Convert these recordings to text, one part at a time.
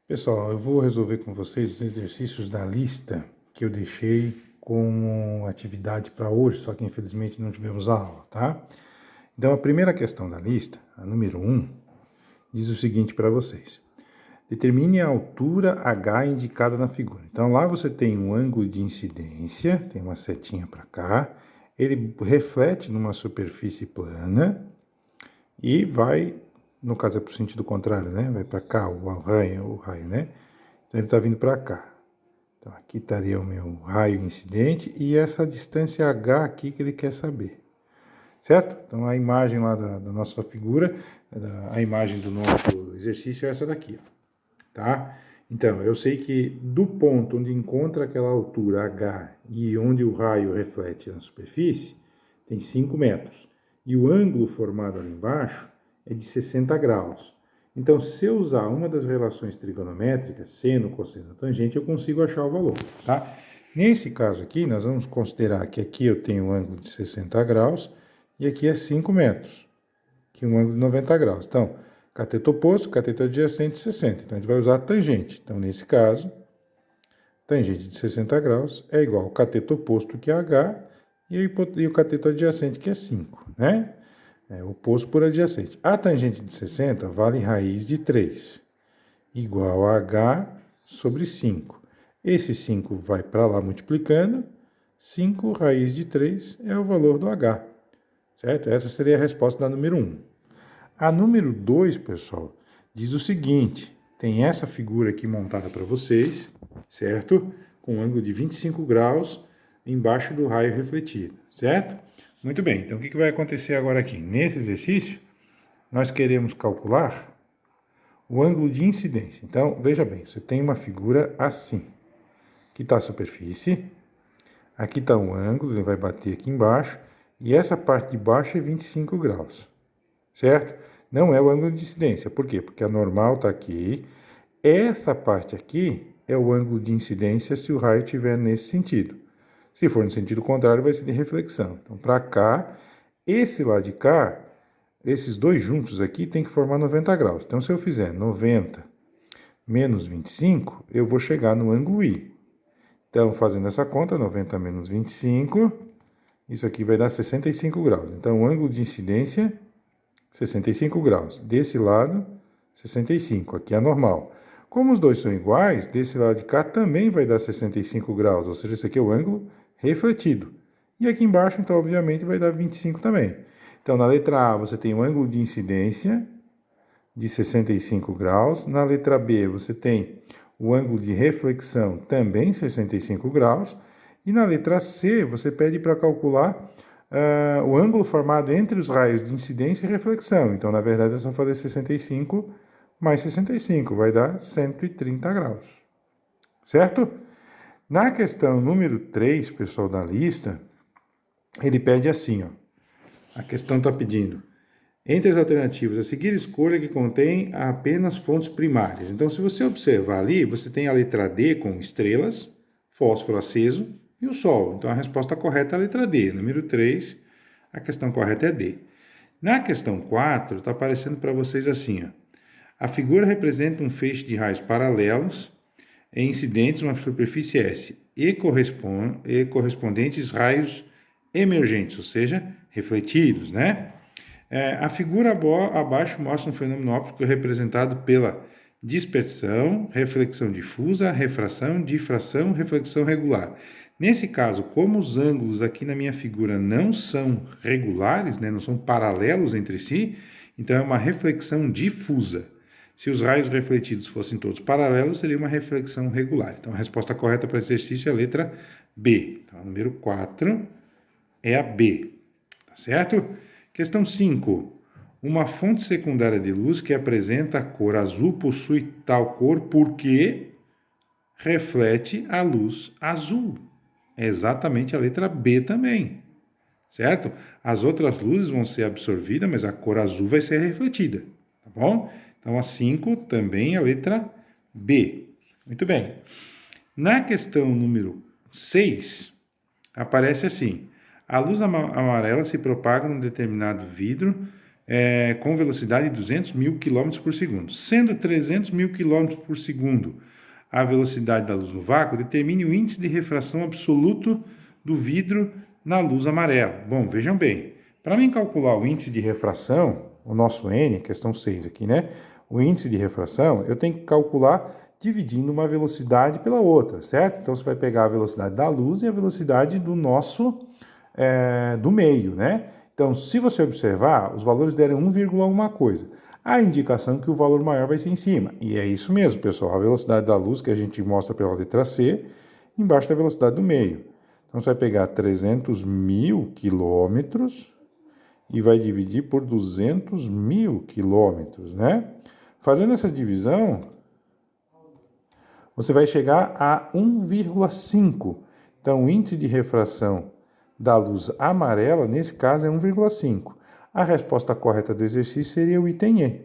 Pessoal, eu vou resolver com vocês os exercícios da lista que eu deixei como atividade para hoje, só que infelizmente não tivemos a aula, tá? Então, a primeira questão da lista, a número 1, diz o seguinte para vocês. Determine a altura H indicada na figura. Então, lá você tem um ângulo de incidência, tem uma setinha para cá, ele reflete numa superfície plana e vai, no caso é para o sentido contrário, né? Vai para cá o raio, né? Então ele está vindo para cá. Então aqui estaria o meu raio incidente e essa distância H aqui que ele quer saber. Certo? Então a imagem lá da nossa figura, a imagem do nosso exercício é essa daqui, ó, tá? Então, eu sei que do ponto onde encontra aquela altura H e onde o raio reflete na superfície, tem 5 metros. E o ângulo formado ali embaixo é de 60 graus. Então, se eu usar uma das relações trigonométricas, seno, cosseno, tangente, eu consigo achar o valor, tá? Nesse caso aqui, nós vamos considerar que aqui eu tenho um ângulo de 60 graus e aqui é 5 metros, que é um ângulo de 90 graus. Então, cateto oposto, cateto adjacente, 60. Então, a gente vai usar a tangente. Então, nesse caso, tangente de 60 graus é igual ao cateto oposto, que é H, e o cateto adjacente, que é 5, né? É oposto por adjacente. A tangente de 60 vale raiz de 3, igual a H sobre 5. Esse 5 vai para lá multiplicando, 5 raiz de 3 é o valor do H, certo? Essa seria a resposta da número 1. A número 2, pessoal, diz o seguinte, tem essa figura aqui montada para vocês, certo? Com um ângulo de 25 graus embaixo do raio refletido, certo? Muito bem, então o que vai acontecer agora aqui? Nesse exercício, nós queremos calcular o ângulo de incidência. Então, veja bem, você tem uma figura assim. Aqui está a superfície, aqui está um ângulo, ele vai bater aqui embaixo, e essa parte de baixo é 25 graus, certo? Não é o ângulo de incidência. Por quê? Porque a normal está aqui. Essa parte aqui é o ângulo de incidência se o raio estiver nesse sentido. Se for no sentido contrário, vai ser de reflexão. Então, para cá, esse lado de cá, esses dois juntos aqui tem que formar 90 graus. Então, se eu fizer 90 menos 25, eu vou chegar no ângulo I. Então, fazendo essa conta, 90 menos 25, isso aqui vai dar 65 graus. Então, o ângulo de incidência, 65 graus. Desse lado, 65. Aqui é normal. Como os dois são iguais, desse lado de cá também vai dar 65 graus, ou seja, esse aqui é o ângulo refletido. E aqui embaixo, então, obviamente, vai dar 25 também. Então, na letra A, você tem o ângulo de incidência de 65 graus. Na letra B, você tem o ângulo de reflexão, também 65 graus. E na letra C, você pede para calcular o ângulo formado entre os raios de incidência e reflexão. Então, na verdade, é só fazer 65 mais 65, vai dar 130 graus. Certo? Na questão número 3, pessoal da lista, ele pede assim, ó. A questão está pedindo: entre as alternativas a seguir, escolha que contém apenas fontes primárias. Então, se você observar ali, você tem a letra D com estrelas, fósforo aceso e o Sol. Então, a resposta correta é a letra D. Número 3, a questão correta é D. Na questão 4, está aparecendo para vocês assim, ó. A figura representa um feixe de raios paralelos e incidentes numa superfície S e correspondentes raios emergentes, ou seja, refletidos, né? A figura abaixo mostra um fenômeno óptico representado pela dispersão, reflexão difusa, refração, difração, reflexão regular. Nesse caso, como os ângulos aqui na minha figura não são regulares, né, não são paralelos entre si, então é uma reflexão difusa. Se os raios refletidos fossem todos paralelos, seria uma reflexão regular. Então, a resposta correta para esse exercício é a letra B. Então, a número 4 é a B. Tá certo? Questão 5. Uma fonte secundária de luz que apresenta a cor azul possui tal cor porque reflete a luz azul. É exatamente a letra B também. Certo? As outras luzes vão ser absorvidas, mas a cor azul vai ser refletida. Tá bom? Então, a 5 também é a letra B. Muito bem. Na questão número 6, aparece assim: a luz amarela se propaga num determinado vidro com velocidade de 200 mil km por segundo. Sendo 300 mil km por segundo a velocidade da luz no vácuo, determine o índice de refração absoluto do vidro na luz amarela. Bom, vejam bem, para mim calcular o índice de refração, o nosso N, questão 6 aqui, né? O índice de refração, eu tenho que calcular dividindo uma velocidade pela outra, certo? Então, você vai pegar a velocidade da luz e a velocidade do nosso, do meio, né? Então, se você observar, os valores deram 1, alguma coisa. A indicação que o valor maior vai ser em cima. E é isso mesmo, pessoal. A velocidade da luz que a gente mostra pela letra C, embaixo da velocidade do meio. Então, você vai pegar 300 mil quilômetros e vai dividir por 200 mil quilômetros, né? Fazendo essa divisão, você vai chegar a 1,5. Então, o índice de refração da luz amarela, nesse caso, é 1,5. A resposta correta do exercício seria o item E.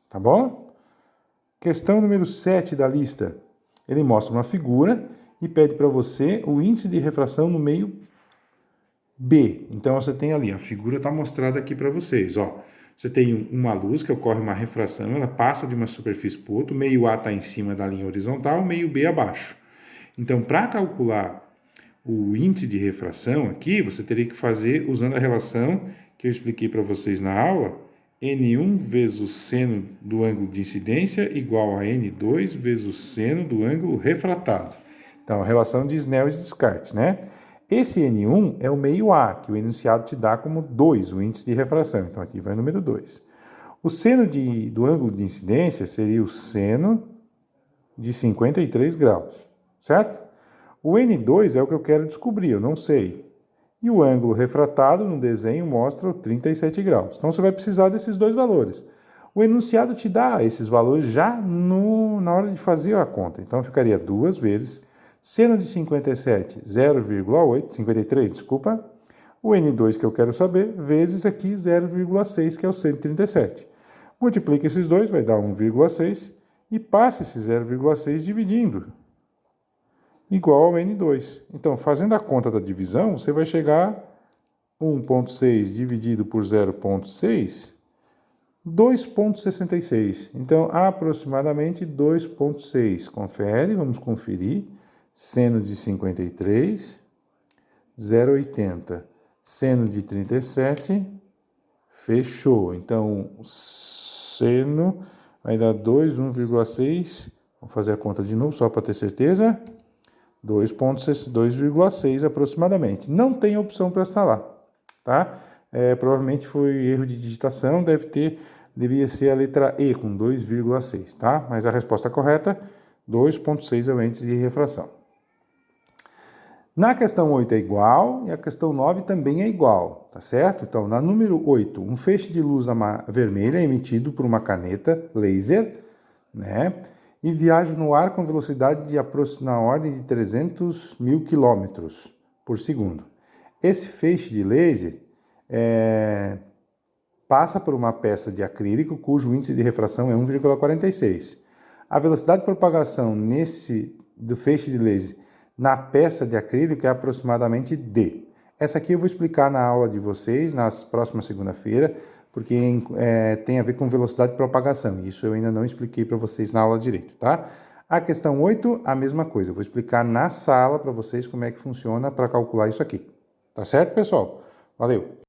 Tá bom? Questão número 7 da lista. Ele mostra uma figura e pede para você o índice de refração no meio B. Então, você tem ali, a figura está mostrada aqui para vocês. Ó. Você tem uma luz que ocorre uma refração, ela passa de uma superfície para outra, o meio A está em cima da linha horizontal, o meio B abaixo. Então, para calcular o índice de refração aqui, você teria que fazer usando a relação que eu expliquei para vocês na aula, N1 vezes o seno do ângulo de incidência igual a N2 vezes o seno do ângulo refratado. Então, a relação de Snell e Descartes, né? Esse N1 é o meio A, que o enunciado te dá como 2, o índice de refração. Então, aqui vai o número 2. O seno do ângulo de incidência seria o seno de 53 graus, certo? O N2 é o que eu quero descobrir, eu não sei. E o ângulo refratado no desenho mostra o 37 graus. Então, você vai precisar desses dois valores. O enunciado te dá esses valores já na hora de fazer a conta. Então, ficaria 2 vezes seno de 57, 0,8, 53, desculpa. O N2 que eu quero saber, vezes aqui 0,6, que é o 137. Multiplica esses dois, vai dar 1,6. E passa esse 0,6 dividindo, igual ao N2. Então, fazendo a conta da divisão, você vai chegar a 1,6 dividido por 0,6, 2,66. Então, aproximadamente 2,6. Confere, vamos conferir. Seno de 53, 0,80. Seno de 37, fechou. Então, o seno vai dar 2, 1,6. Vamos fazer a conta de novo, só para ter certeza. 2,6 aproximadamente. Não tem opção para instalar, tá? Provavelmente foi erro de digitação, devia ser a letra E com 2,6, tá? Mas a resposta correta, 2,6 é o índice de refração. Na questão 8 é igual e a questão 9 também é igual, tá certo? Então, na número 8, um feixe de luz vermelha é emitido por uma caneta laser, né? E viaja no ar com velocidade na ordem de 300 mil quilômetros por segundo. Esse feixe de laser passa por uma peça de acrílico cujo índice de refração é 1,46. A velocidade de propagação do feixe de laser na peça de acrílico é aproximadamente d. Essa aqui eu vou explicar na aula de vocês, na próxima segunda-feira, porque tem a ver com velocidade de propagação. Isso eu ainda não expliquei para vocês na aula direito, tá? A questão 8, a mesma coisa. Eu vou explicar na sala para vocês como é que funciona para calcular isso aqui. Tá certo, pessoal? Valeu!